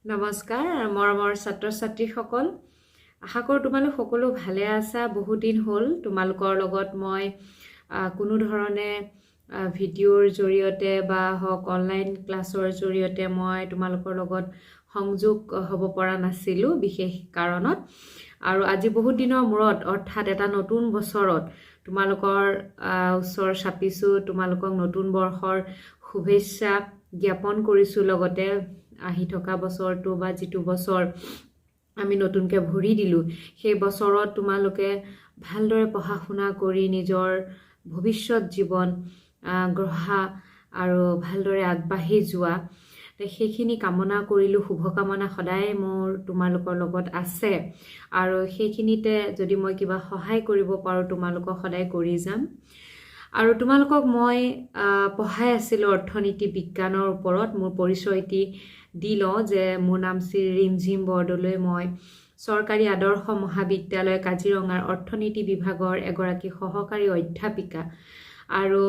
নমস্কাৰ মৰমৰ ছাত্ৰ ছাত্ৰীসকল আশা কৰোঁ তোমালোক সকলো ভালে আছা বহুত দিন হ'ল তোমালোকৰ লগত মই কোনো ধৰণে ভিডিঅ'ৰ জৰিয়তে বা হওক অনলাইন ক্লাছৰ জৰিয়তে মই তোমালোকৰ লগত সংযোগ হ'ব পৰা নাছিলোঁ বিশেষ কাৰণত আৰু আজি বহুত দিনৰ মূৰত অৰ্থাৎ এটা নতুন বছৰত তোমালোকৰ ওচৰ চাপিছোঁ তোমালোকক নতুন বৰ্ষৰ শুভেচ্ছা জ্ঞাপন কৰিছোঁ লগতে আহি থকা বছৰটো বা যিটো বছৰ আমি নতুনকৈ ভৰি দিলোঁ সেই বছৰত তোমালোকে ভালদৰে পঢ়া শুনা কৰি নিজৰ ভৱিষ্যত জীৱন গঢ়া আৰু ভালদৰে আগবাঢ়ি যোৱা সেইখিনি কামনা কৰিলোঁ শুভকামনা সদায় মোৰ তোমালোকৰ লগত আছে আৰু সেইখিনিতে যদি মই কিবা সহায় কৰিব পাৰোঁ তোমালোকক সদায় কৰি যাম আৰু তোমালোকক মই পঢ়াই আছিলোঁ অৰ্থনীতি বিজ্ঞানৰ ওপৰত মোৰ পৰিচয়টি দি লওঁ যে মোৰ নাম শ্ৰী ৰিমঝিম বৰদলৈ মই চৰকাৰী আদৰ্শ মহাবিদ্যালয় কাজিৰঙাৰ অৰ্থনীতি বিভাগৰ এগৰাকী সহকাৰী অধ্যাপিকা আৰু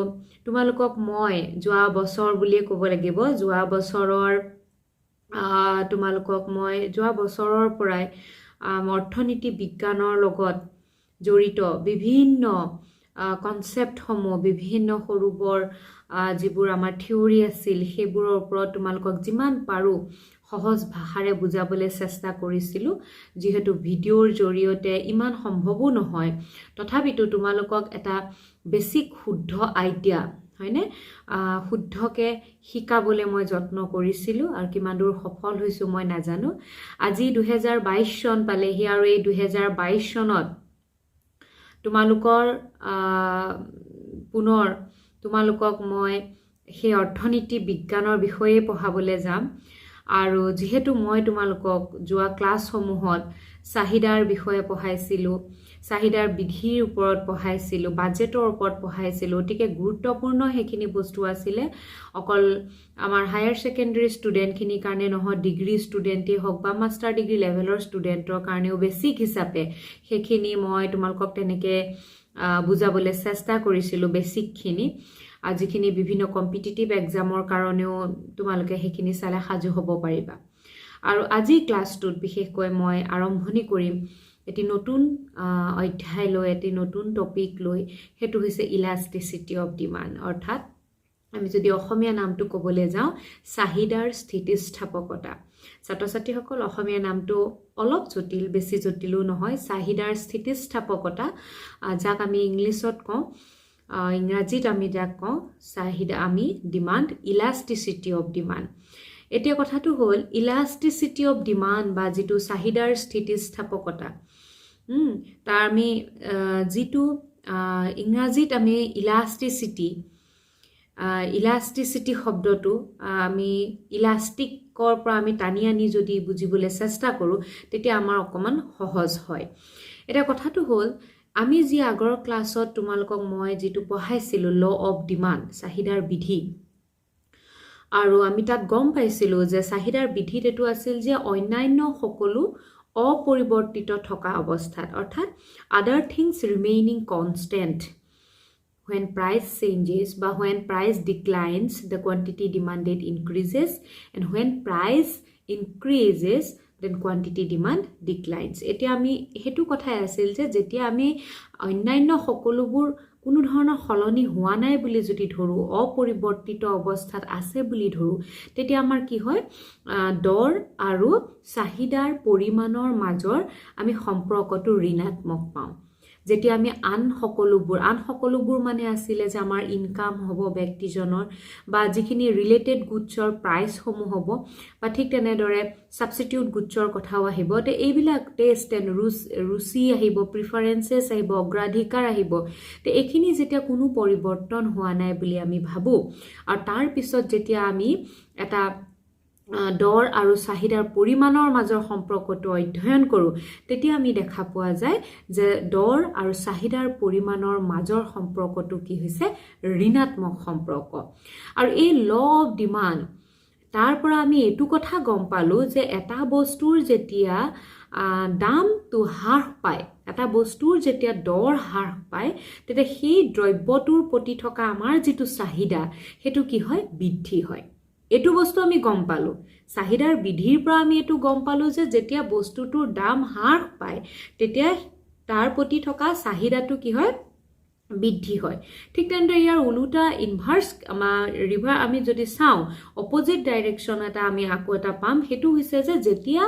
তোমালোকক মই যোৱা বছৰ বুলিয়ে ক'ব লাগিব যোৱা বছৰৰ পৰাই অৰ্থনীতি বিজ্ঞানৰ লগত জড়িত বিভিন্ন কনচেপ্টসমূহ বিভিন্ন সৰু বৰ যিবোৰ আমাৰ থিয়ৰী আছিল সেইবোৰৰ ওপৰত তোমালোকক যিমান পাৰোঁ সহজ ভাষাৰে বুজাবলৈ চেষ্টা কৰিছিলোঁ যিহেতু ভিডিঅ'ৰ জৰিয়তে ইমান সম্ভৱো নহয় তথাপিতো তোমালোকক এটা বেছিক শুদ্ধ আইডিয়া হয়নে শুদ্ধকৈ শিকাবলৈ মই যত্ন কৰিছিলোঁ আৰু কিমান দূৰ সফল হৈছোঁ মই নাজানো আজি 2022 চন পালেহি আৰু এই 2022 চনত তোমালোকৰ পুনৰ তোমালোকক মই সেই অৰ্থনীতি বিজ্ঞানৰ বিষয়ে পঢ়াবলৈ যাম আৰু যিহেতু মই তোমালোকক যোৱা ক্লাছসমূহত চাহিদাৰ বিষয়ে পঢ়াইছিলোঁ চাহিদাৰ বিধিৰ ওপৰত পঢ়াইছিলোঁ বাজেটৰ ওপৰত পঢ়াইছিলোঁ অতিকে গুৰুত্বপূৰ্ণ সেইখিনি বস্তু আছিলে অকল আমাৰ হায়াৰ ছেকেণ্ডেৰী ষ্টুডেণ্টখিনিৰ কাৰণে নহয় ডিগ্ৰী ষ্টুডেণ্টেই হওক বা মাষ্টাৰ ডিগ্ৰী লেভেলৰ ষ্টুডেণ্টৰ কাৰণেও বেছিক হিচাপে সেইখিনি মই তোমালোকক তেনেকৈ বুজাবলৈ চেষ্টা কৰিছিলোঁ বেছিকখিনি যিখিনি বিভিন্ন কম্পিটিটিভ এক্সামৰ কাৰণেও তোমালোকে সেইখিনি চালে সাজু হ'ব পাৰিবা আৰু আজি ক্লাছটোত বিশেষকৈ মই আৰম্ভণি কৰিম এটি নতুন অধ্যায় লৈ এটি নতুন টপিক লৈ সেইটো হৈছে ইলাষ্টিচিটি অফ ডিমাণ্ড অৰ্থাৎ আমি যদি অসমীয়া নামটো ক'বলৈ যাওঁ চাহিদাৰ স্থিতিস্থাপকতা ছাত্ৰ ছাত্ৰীসকল অসমীয়া নামটো অলপ জটিল বেছি জটিলো নহয় চাহিদাৰ স্থিতিস্থাপকতা যাক আমি ইংলিছত কওঁ ইংৰাজীত আমি যাক কওঁ চাহিদা আমি ডিমাণ্ড ইলাষ্টিচিটি অফ ডিমাণ্ড এতিয়া কথাটো হ'ল ইলাষ্টিচিটি অফ ডিমাণ্ড বা যিটো চাহিদাৰ স্থিতিস্থাপকতা তাৰ আমি যিটো ইংৰাজীত আমি ইলাষ্টিচিটি শব্দটো আমি ইলাষ্টিকৰ পৰা আমি টানি আনি যদি বুজিবলৈ চেষ্টা কৰোঁ তেতিয়া আমাৰ অকণমান সহজ হয় এতিয়া কথাটো হ'ল আমি যি আগৰ ক্লাছত তোমালোকক মই যিটো পঢ়াইছিলোঁ ল অফ ডিমাণ্ড চাহিদাৰ বিধি আৰু আমি তাত গম পাইছিলোঁ যে চাহিদাৰ বিধিত এইটো আছিল যে অন্যান্য সকলো অপৰিৱৰ্তিত থকা অৱস্থাত অৰ্থাৎ আদাৰ things remaining constant when price changes বা when price declines the quantity demanded increases and when price increases then quantity demand declines এতিয়া আমি হেতু কথাই আছিল যে যেতিয়া আমি অন্যান্য সকলোবোৰ কোনো ধৰণৰ সলনি হোৱা নাই বুলি যদি ধৰো অপৰিৱৰ্তিত অৱস্থাত আছে বুলি ধৰো তেতিয়া আমাৰ কি হয় দৰ আৰু চাহিদাৰ পৰিমাণৰ মাজৰ আমি সম্পৰ্কটো ঋণাত্মক পাওঁ যেতিয়া আমি আন সকলোবোৰ মানে আছিলে যে আমাৰ ইনকাম হ'ব ব্যক্তিজনৰ বা যিখিনি ৰিলেটেড গুডছৰ প্ৰাইচসমূহ হ'ব বা ঠিক তেনেদৰে ছাবষ্টিটিউট গুডছৰ কথাও আহিব তে এইবিলাক টেষ্ট এণ্ড ৰুচি আহিব প্ৰিফাৰেঞ্চেছ আহিব অগ্ৰাধিকাৰ আহিব তে এইখিনি যেতিয়া কোনো পৰিৱৰ্তন হোৱা নাই বুলি আমি ভাবোঁ আৰু তাৰ পিছত যেতিয়া আমি এটা দৰ আৰু চাহিদাৰ পৰিমাণৰ মাজৰ সম্পৰ্কটো অধ্যয়ন কৰোঁ তেতিয়া আমি দেখা পোৱা যায় যে দৰ আৰু চাহিদাৰ পৰিমাণৰ মাজৰ সম্পৰ্কটো কি হৈছে ঋণাত্মক সম্পৰ্ক আৰু এই ল অফ ডিমাণ্ড তাৰ পৰা আমি এইটো কথা গম পালোঁ যে এটা বস্তুৰ যেতিয়া দামটো হ্ৰাস পায় এটা বস্তুৰ যেতিয়া দৰ হ্ৰাস পায় তেতিয়া সেই দ্ৰব্যটোৰ প্ৰতি থকা আমাৰ যিটো চাহিদা সেইটো কি হয় বৃদ্ধি হয় এটো বস্তু আমি গম পালো চাহিদাৰ বিধিৰ পৰা আমি এটো গম পালো যে যেতিয়া বস্তুটোৰ দাম হ্ৰাস পায় তেতিয়া তাৰ প্ৰতি থকা চাহিদাটো কি হয় বৃদ্ধি হয় ঠিক তেনেদৰে ইয়াৰ উলুটা ইনভাৰ্স ৰিভাৰ আমি যদি চাওঁ অপোজিট ডাইৰেকশন এটা আমি আকৌ এটা পাম হেতু হৈছে যে যেতিয়া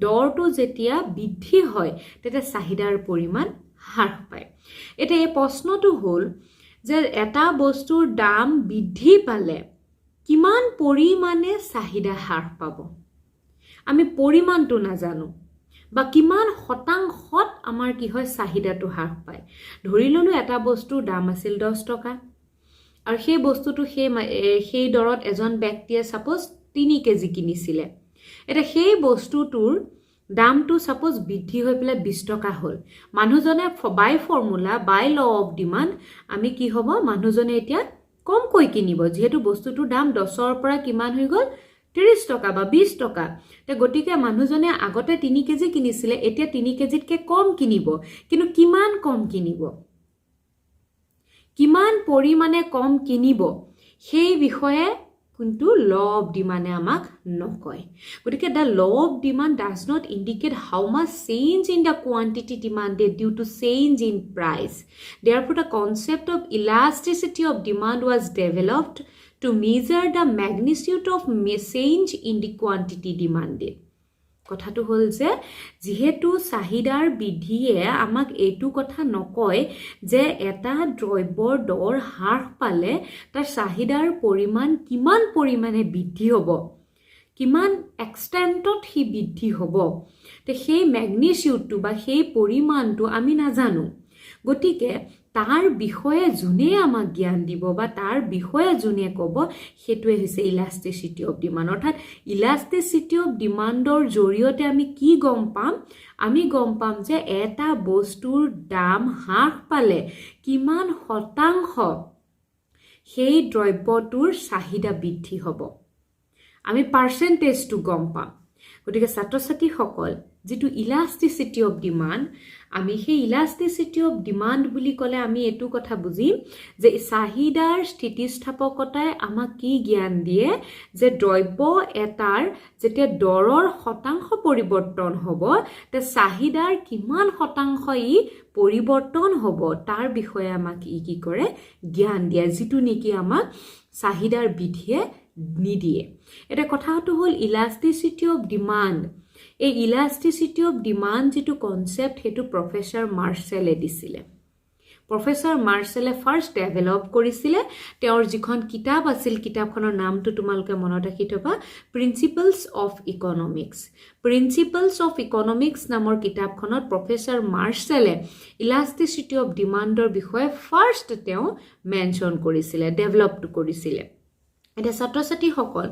দৰটো যেতিয়া বৃদ্ধি হয় তেতিয়া চাহিদাৰ পৰিমাণ হ্ৰাস পায় এটা এই প্ৰশ্নটো হ'ল যে এটা বস্তুৰ দাম বৃদ্ধি পালে কিমান পৰিমাণে চাহিদা হ্ৰাস পাব আমি পৰিমাণটো নাজানো বা কিমান শতাংশত আমাৰ কি হয় চাহিদাটো হ্ৰাস পায় ধৰি ললো এটা বস্তুৰ দাম আছিল 10 টকা আৰু সেই বস্তুটো সেই দৰত এজন ব্যক্তিয়ে সাপোজ 3 কেজি কিনিছিলে এটা সেই বস্তুটোৰ দামটো সাপোজ বৃদ্ধি হৈ পেলাই 20 টকা হ'ল মানুহজনে বাই formula by law of demand আমি কি হ'ব মানুহজনে এতিয়া কমকৈ কিনিব যেহেতু বস্তুটোৰ দাম 10ৰ পৰা কিমান হৈ গ'ল 30 টকা বা 20 টকা তে গটিকে মানুহজনে আগতে 3 কেজি কিনিছিলে এতিয়া 3 কেজিতকে কম কিনিব কিন্তু কিমান কম কিনিব কিমান পৰিমাণে কম কিনিব সেই বিষয়ে কিন্তু law of demand আমাক নকয় গটিকে the law of demand does not indicate how much change in the quantity demanded due to change in price therefore the concept of elasticity of demand was developed to measure the magnitude of change in the quantity demanded কথাটো হল যে যেহেতু চাহিদাৰ বিধিয়ে আমাক এইটো কথা নকয় যে এটা দ্ৰব্যৰ দৰ হ্ৰাস পালে তাৰ চাহিদাৰ পৰিমাণ কিমান পৰিমাণে বৃদ্ধি হ'ব কিমান এক্সটেন্টত হি বৃদ্ধি হ'ব তে সেই ম্যাগনিটিউডটো বা সেই পৰিমাণটো আমি নাজানো গতিকে তাৰ বিষয়ে জুনে আমাক জ্ঞান দিব বা তাৰ বিষয়ে জুনে ক'ব হেতুৱে হৈছে ইলাস্টিসিটি অফ ডিমান্ড অৰ্থাৎ ইলাস্টিসিটি অফ ডিমান্ডৰ জৰিয়তে আমি কি গম পাম আমি গম পাম যে এটা বস্তুৰ দাম হ্ৰাস পালে কিমান শতাংশ সেই দ্ৰব্যটোৰ চাহিদা বৃদ্ধি হ'ব আমি পাৰ্চেন্টেজটো গম পাম গতিকে ছাত্ৰ-ছাত্ৰীসকল যেটো ইলাস্টিসিটি অফ ডিমান্ড আমি সেই ইলাস্টিসিটি অফ ডিমান্ড বুলি ক'লে আমি এটো কথা বুজিম যে চাহিদাৰ স্থিতিস্থাপকতাই আমাক কি জ্ঞান দিয়ে যে দ্ৰব্য এটাৰ যেতিয়া দৰৰ শতাংশ পৰিৱৰ্তন হ'ব তে চাহিদাৰ কিমান শতাংশ ই পৰিৱৰ্তন হ'ব তাৰ বিষয়ে আমাক কি কৰে জ্ঞান দিয়ে যেটো নেকি আমাক চাহিদাৰ বিধিয়ে নিদিয়ে এটা কথাটো হ'ল ইলাস্টিসিটি অফ ডিমান্ড এই ইলাস্টিসিটি অফ ডিমান্ড যেটো কনসেপ্ট হেতু প্ৰফেসৰ মাৰ্শেলে দিছিলে প্ৰফেসৰ মাৰ্শেলে ফাৰ্স্ট ডেভেলপ কৰিছিলে তেওঁৰ যিখন কিতাপ আছিল কিতাপখনৰ নামটো তোমালকে মনত ৰাখি থবা প্ৰিন্সিপলছ অফ ইকনমিক্স নামৰ কিতাপখনত প্ৰফেসৰ মাৰ্শেলে ইলাস্টিসিটি অফ ডিমান্ডৰ বিষয়ে ফাৰ্স্ট তেওঁ মেনশন কৰিছিলে ডেভেলপ কৰিছিলে এটা ছাত্ৰ-ছাত্ৰীসকল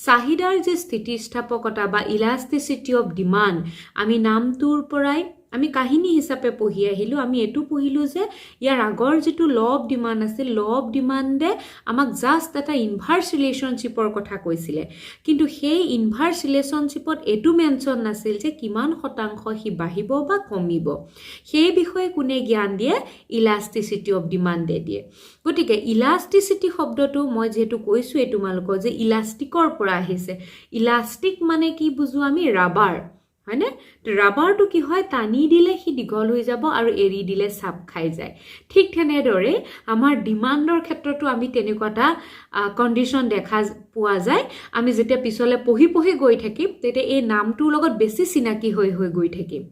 চাহিদাৰ যে স্থিতিস্থাপকতা বা ইলাস্টিসিটি অফ ডিমান্ড আমি নামটোৰ পৰাই আমি কাহিনী হিচাপে পঢ়ি আহিলো আমি এটো পঢ়িলো যে ইয়াৰ আগৰ যেটো ল অফ ডিমান্ড আছিল ল অফ ডিমান্ডে আমাক জাস্ট এটা ইনভাৰ্স ৰিলেশনশিপৰ কথা কৈছিলে কিন্তু সেই ইনভাৰ্স ৰিলেশনশিপত এটো মেনশন নাছিল যে কিমান শতাংশ হি বাঢ়িব বা কমিব সেই বিষয়ে কোনে জ্ঞান দিয়ে ইলাস্টিসিটি অফ ডিমান্ডে দিয়ে গতিকে ইলাস্টিসিটি শব্দটো মই যেটো কৈছো এটো তোমালোকৰ যে ইলাস্টিকৰ পৰা আহিছে ইলাস্টিক মানে কি বুজো আমি ৰাবাৰ হয়নে ৰাবাৰটো কি হয় টানি দিলে হি দীঘল হৈ যাব আৰু এৰি দিলে চাপ খাই যায় ঠিক তেনেদৰে আমাৰ ডিমান্ডৰ ক্ষেত্ৰতো আমি তেনেকুৱাটা কন্ডিশন দেখা পোৱা যায় আমি যেতিয়া পিছলে পঢ়ি গৈ থাকিম তেতিয়া এই নামটোৰ লগত বেছি চিনাকি হৈ গৈ থাকিম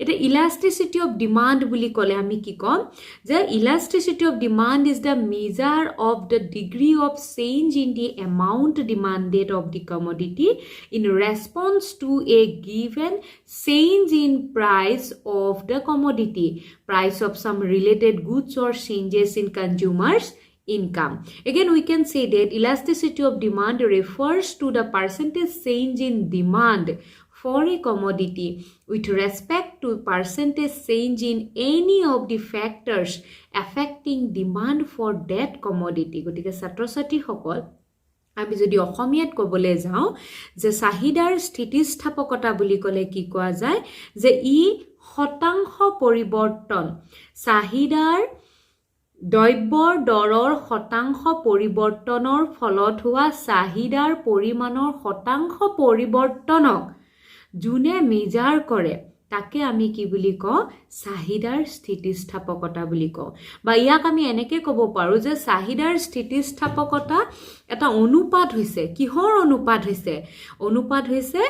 এটা ইলাস্টিসিটি অফ ডিমান্ড বুলি ক'লে আমি কি কম যে elasticity of demand is the measure of the degree of change in the amount demanded of the commodity in response to a given change in price of the commodity, price of some related goods or changes in consumers' income. Again, we can say that elasticity of demand refers to the percentage change in demand for a commodity with respect to percentage change in any of the factors affecting demand for that commodity. গতিকে ছাত্ৰ-ছাত্ৰীসকল আমি যদি অসমীয়াত ক'বলে যাও যে চাহিদাৰ স্থিতিস্থাপকতা বুলি ক'লে কি কোৱা যায় যে ই শতাংশ পৰিৱৰ্তন চাহিদাৰ দ্ৰব্যৰ দৰৰ শতাংশ পৰিৱৰ্তনৰ ফলত হোৱা চাহিদাৰ পৰিমাণৰ শতাংশ পৰিৱৰ্তনক যোনে মেজাৰ কৰে তাকে আমি কি বুলি কওঁ চাহিদাৰ স্থিতিস্থাপকতা বুলি কওঁ বা ইয়াক আমি এনেকৈ ক'ব পাৰোঁ যে চাহিদাৰ স্থিতিস্থাপকতা এটা অনুপাত হৈছে কিহৰ অনুপাত হৈছে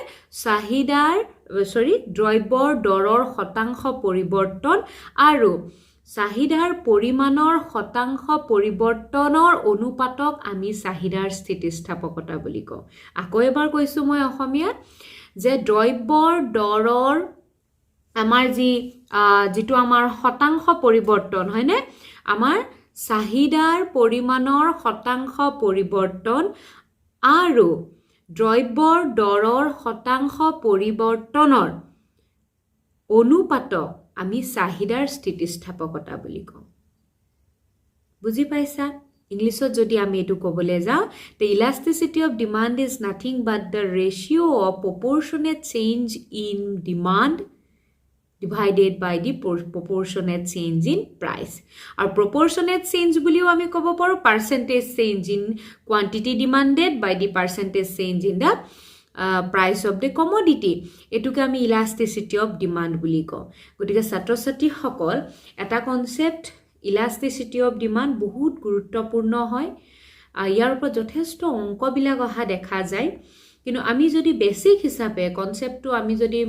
চাহিদাৰ দ্ৰব্যৰ দৰৰ শতাংশ পৰিৱৰ্তন আৰু চাহিদাৰ পৰিমাণৰ শতাংশ পৰিৱৰ্তনৰ অনুপাতক আমি চাহিদাৰ স্থিতিস্থাপকতা বুলি কওঁ আকৌ এবাৰ কৈছোঁ মই অসমীয়াত যে দ্ৰব্যৰ দৰৰ আমাৰ যিটো আমাৰ শতাংশ পৰিৱৰ্তন হয়নে আমাৰ চাহিদাৰ পৰিমাণৰ শতাংশ পৰিৱৰ্তন আৰু দ্ৰব্যৰ দৰৰ শতাংশ পৰিৱৰ্তনৰ অনুপাতক আমি চাহিদাৰ স্থিতিস্থাপকতা বুলি কওঁ বুজি পাইছা ইংলিছত যদি আমি এটো ক'বলৈ যাওঁ the elasticity of demand is nothing but the ratio of proportionate change in demand divided by the proportionate change in price আৰু proportionate change বুলিও আমি ক'ব পাৰোঁ percentage change in quantity demanded by the percentage change in the price of the commodity এটুকে আমি elasticity of demand বুলি কওঁ গতিকে ছাত্ৰ-ছাত্ৰীসকল এটা কনসেপ্ট elasticity of demand বহুত গুৰুত্বপূৰ্ণ হয় ইয়াৰ ওপৰত যথেষ্ট অংকবিলাক অহা দেখা যায় কিন্তু আমি যদি বেসিক হিচাপে কনসেপ্টটো আমি যদি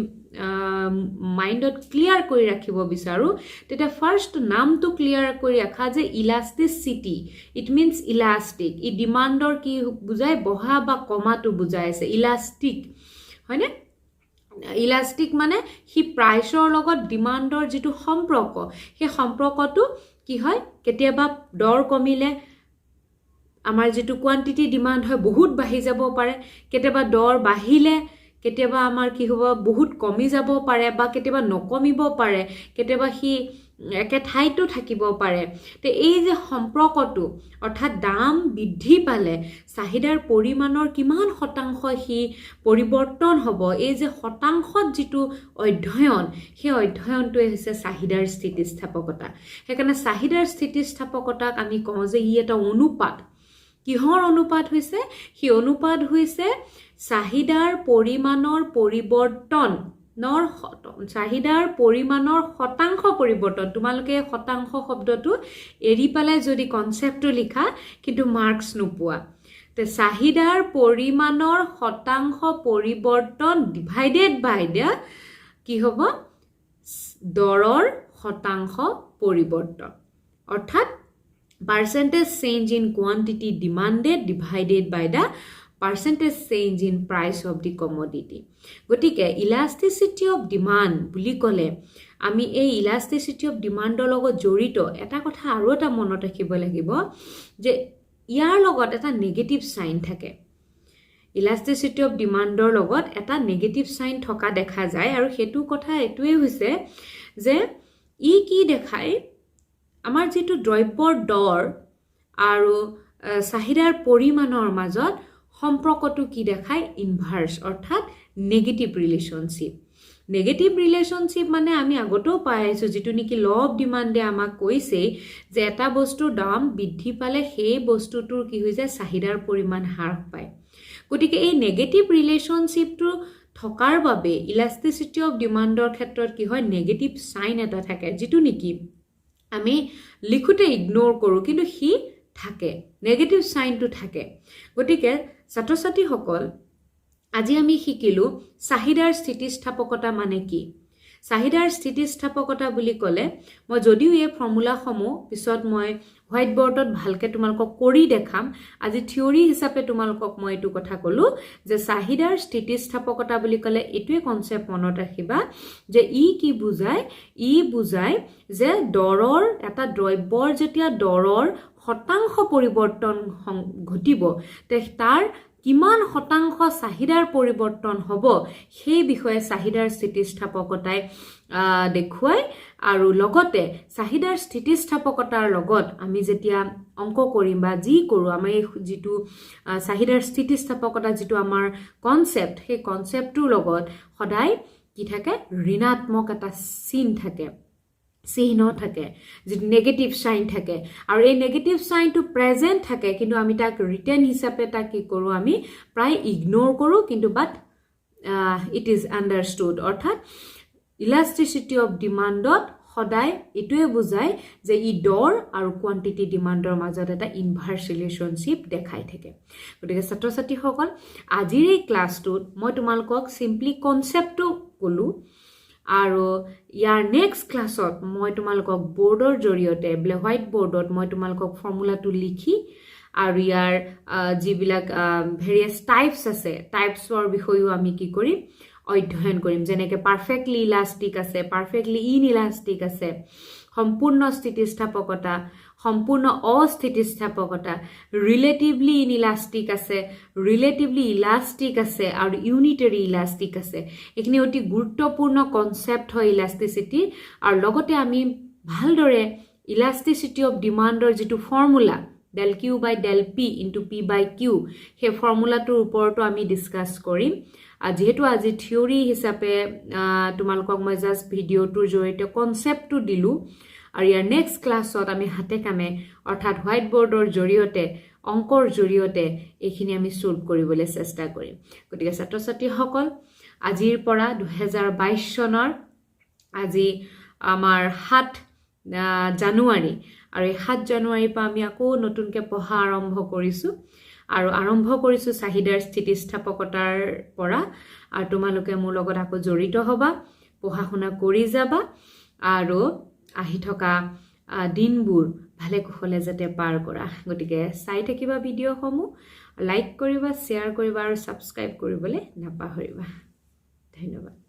মাইন্ডত ক্লিয়াৰ কৰি ৰাখিব বিচাৰো তেতিয়া ফাৰ্স্ট নামটো ক্লিয়াৰ কৰি ৰাখা যে ইলাষ্টিচিটি ইট মিন্স ইলাষ্টিক ই ডিমান্ডৰ কি বুজায় বহা বা কমাটো বুজায় আছে ইলাষ্টিক হয়নে ইলাষ্টিক মানে হি প্ৰাইচৰ লগত ডিমান্ডৰ যেটো সম্পৰ্ক সেই সম্পৰ্কটো কি হয় কেতিয়াবা দৰ কমিলে আমাৰ যেটো কোয়ান্টিটি ডিমান্ড হয় বহুত বাঢ়ি যাব পাৰে কেতিয়াবা দৰ বাঢ়িলে কেতিয়াবা আমাৰ কি হ'ব বহুত কমি যাব পাৰে বা কেতিয়াবা নকমিব পাৰে কেতিয়াবা হি একে ঠাইটো থাকিব পাৰে তে এই যে সম্পৰ্কটো অৰ্থাৎ দাম বৃদ্ধি পালে চাহিদাৰ পৰিমাণৰ কিমান শতাংশ হি পৰিৱৰ্তন হ'ব এই যে শতাংশত যেটো অধ্যয়ন সেই অধ্যয়নটোৱে হৈছে চাহিদাৰ স্থিতিস্থাপকতা সেইকাৰণে চাহিদাৰ স্থিতিস্থাপকতাক আমি কওঁ যে ই এটা অনুপাত কিহৰ অনুপাত হৈছে হি অনুপাত হৈছে চাহিদাৰ পৰিমাণৰ পৰিৱৰ্তনৰ চাহিদাৰ পৰিমাণৰ শতাংশ পৰিৱৰ্তন তোমালোকে শতাংশ শব্দটো এৰি পেলাই যদি কনসেপ্টটো লিখা কিন্তু মাৰ্কস নোপোৱা তে চাহিদাৰ পৰিমাণৰ শতাংশ পৰিৱৰ্তন ডিভাইডেড বাই দ্য কি হ'ব দৰৰ শতাংশ পৰিৱৰ্তন অৰ্থাৎ percentage change in quantity demanded divided by the percentage change in price of the commodity গতিকে elasticity of demand বুলি ক'লে আমি এই elasticity of demand ৰ লগত জড়িত এটা কথা আৰু এটা মনত ৰাখিব লাগিব যে ইয়াৰ লগত এটা নেগেটিভ সাইন থাকে elasticity of demand ৰ লগত এটা নেগেটিভ সাইন থকা দেখা যায় আৰু হেতু কথা এটোৱে হৈছে যে ই কি দেখায় আমাৰ যেটো দ্ৰব্যৰ দৰ আৰু চাহিদাৰ পৰিমাণৰ মাজত সম্পৰ্কটো কি দেখায় ইনভাৰ্স অৰ্থাৎ নেগেটিভ ৰিলেশনশিপ মানে আমি আগতেও পাই আছো যেটো নেকি ল অফ ডিমান্ডে আমাক কৈছে যে এটা বস্তুৰ দাম বৃদ্ধি পালে সেই বস্তুটোৰ কি হৈ যায় চাহিদাৰ পৰিমাণ হ্ৰাস পায় গতিকে এই নেগেটিভ ৰিলেশনশিপটো থকাৰ বাবে ইলাষ্টিচিটি অফ ডিমান্ডৰ ক্ষেত্ৰত কি হয় নেগেটিভ সাইন এটা থাকে যেটো নেকি আমি লিখুতে ইগনোৰ কৰো কিন্তু হি থাকে নেগেটিভ সাইনটো থাকে গতিকে ছাত্ৰ-ছাত্ৰী সকল আজি আমি শিকিলো চাহিদাৰ স্থিতিস্থাপকতা মানে কি চাহিদাৰ স্থিতিস্থাপকতা বুলি ক'লে মই যদিও এই ফৰ্মুলাসমূহ পিছত মই হোৱাইট বৰ্ডত ভালকে তোমালোকক কৰি দেখাম আজি থিওৰি হিচাপে তোমালোকক মই এটো কথা ক'লো যে চাহিদাৰ স্থিতিস্থাপকতা বুলি ক'লে এটোৱে কনসেপ্ট মনত ৰাখিবা যে ই কি বুজায় যে দৰৰ এটা দ্ৰব্যৰ যেতিয়া দৰৰ শতাংশ পৰিৱৰ্তন ঘটিব তে তাৰ কিমান শতাংশ চাহিদাৰ পৰিৱৰ্তন হ'ব সেই বিষয়ে চাহিদাৰ স্থিতিস্থাপকতাই দেখুৱাই আৰু লগতে চাহিদাৰ স্থিতিস্থাপকতাৰ লগত আমি যেতিয়া অংক কৰিম বা যি কৰো আমি যেটো চাহিদাৰ স্থিতিস্থাপকতা যেটো আমাৰ কনসেপ্ট সেই কনসেপ্টৰ লগত সদায় কি থাকে ঋণাত্মক এটা চিন থাকে চিহ্ন থাকে, যিটো নেগেটিভ চাইন থাকে, আৰু এই নেগেটিভ চাইনটো প্ৰেজেণ্ট থাকে, কিন্তু আমি তাক ৰিটেন হিচাপে তাক কি কৰোঁ, আমি প্ৰায় ইগন'ৰ কৰোঁ, কিন্তু বাট ইট ইজ আণ্ডাৰষ্টুড। অৰ্থাৎ ইলাষ্টিচিটি অফ ডিমাণ্ডত সদায় এইটোৱে বুজায় যে ই দৰ আৰু কোৱান্টিটি ডিমাণ্ডৰ মাজত এটা ইনভাৰ্চ ৰিলেশ্যনশ্বিপ দেখাই থাকে। গতিকে ছাত্ৰ ছাত্ৰীসকল, আজিৰ এই ক্লাছটোত মই তোমালোকক চিম্পলি কনচেপ্টটো ক'লোঁ, আৰু ইয়াৰ নেক্সট ক্লাছত মই তোমালোকক বৰ্ডৰ জৰিয়তে হোৱাইট বৰ্ডত মই তোমালোকক ফৰ্মুলাটো লিখি আৰু ইয়াৰ যিবিলাক ভেৰিয়াছ টাইপছ আছে, টাইপছৰ বিষয়েও আমি কি কৰিম, অধ্যয়ন কৰিম। যেনেকৈ পাৰফেক্টলি ইলাষ্টিক আছে, পাৰফেক্টলি ইনইলাষ্টিক আছে, সম্পূৰ্ণ স্থিতিস্থাপকতা, সম্পূৰ্ণ অস্থিতিস্থাপকতা, ৰিলেটিভলি ইনইলাষ্টিক আছে, ৰিলেটিভলি ইলাষ্টিক আছে, আৰু ইউনিটাৰী ইলাষ্টিক আছে। এইখিনি অতি গুৰুত্বপূৰ্ণ কনচেপ্ট হয় ইলাষ্টিচিটিৰ। আৰু লগতে আমি ভালদৰে ইলাষ্টিচিটি অফ ডিমাণ্ডৰ যিটো formula del Q by del P into P by Q, সেই ফৰ্মুলাটোৰ ওপৰতো আমি ডিছকাছ কৰিম। যিহেতু আজি থিয়ৰী হিচাপে তোমালোকক মই জাষ্ট ভিডিঅ'টোৰ জৰিয়তে কনচেপ্টটো দিলোঁ, আৰু ইয়াৰ নেক্সট ক্লাছত আমি হাতে কামে অৰ্থাৎ হোৱাইট বৰ্ডৰ জৰিয়তে, অংকৰ জৰিয়তে এইখিনি আমি ছল্ভ কৰিবলৈ চেষ্টা কৰিম। গতিকে ছাত্ৰ ছাত্ৰীসকল, আজিৰ পৰা 2022 চনৰ আজি আমাৰ 7 জানুৱাৰী, আৰু এই 7 জানুৱাৰীৰ পৰা আমি আকৌ নতুনকৈ পঢ়া আৰম্ভ কৰিছোঁ, আৰু আৰম্ভ কৰিছোঁ চাহিদাৰ স্থিতিস্থাপকতাৰ পৰা। আৰু তোমালোকে মোৰ লগত আকৌ জড়িত হ'বা, পঢ়া শুনা কৰি যাবা, আৰু আহি থকা দিনবোৰ ভালে কুশলে যাতে পাৰ কৰা। গতিকে চাই থাকিবা ভিডিঅ'সমূহ, লাইক কৰিবা, শ্বেয়াৰ কৰিবা, আৰু ছাবস্ক্ৰাইব কৰিবলৈ নাপাহৰিবা। ধন্যবাদ।